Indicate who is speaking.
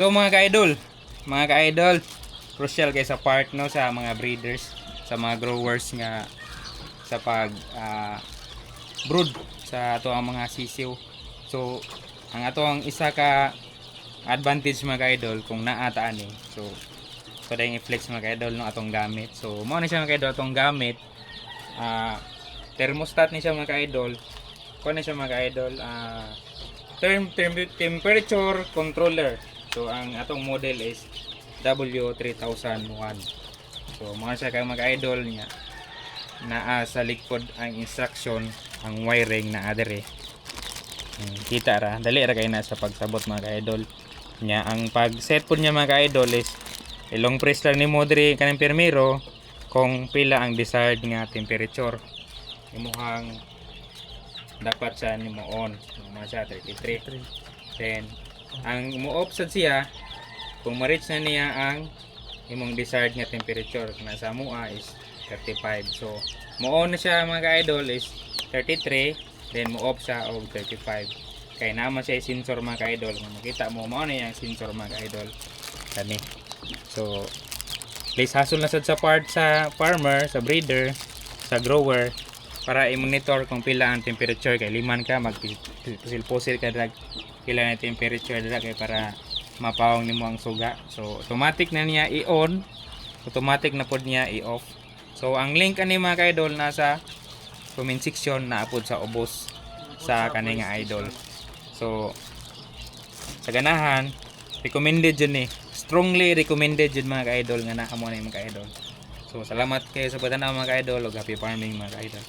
Speaker 1: So mga ka-idol, crucial kay sa part no sa mga breeders, sa mga growers nga sa pag brood sa ato ang mga sisiw. So ang ato ang isa ka advantage mga ka-idol kung naataan ni. So pwedeng i-flex mga ka-idol no atong gamit. So mao na siya mga ka-idol atong gamit. Thermostat ni siya mga ka-idol. Kuha na siya mga ka-idol. Temperature controller. So ang atong model is W3001. So mga siya kay mga idol niya naa sa likod ang instruction, ang wiring na adere. Kita ra, dali ra kay na sa pagsabot mga idol. Nya ang pag set po niya mga idol is ilong press lang ni modre kanang permero kung pila ang desired nga temperature. Imuhang dapat siya nimo on. Mga siya 33. Then ang mo-off sad siya kung ma-reach na niya ang imong desired nga temperature. Nasa mua is 35. So mo-on na siya mga idol is 33, then mo-off siya og 35. Kay naman siya sensor mga idol. Kung makita mo mao na yang sensor mga idol. Kani. So please hustle na sad sa part sa farmer, sa breeder, sa grower para i-monitor kung pila ang temperature. Kay liman ka magpusil-pusil ka drag kailan na temperature dala kay para mapawang nimo ang suga. So automatic na niya i-on, automatic na pod niya i-off. So ang link ani mga ka-idol nasa comment section na upod sa ubos sa kani nga idol. So sa ganahan recommended yun strongly recommended yun mga ka-idol nga naa mo na mga ka-idol. So salamat kayo sa pagtanaw mga ka-idol ug happy farming mga ka-idol.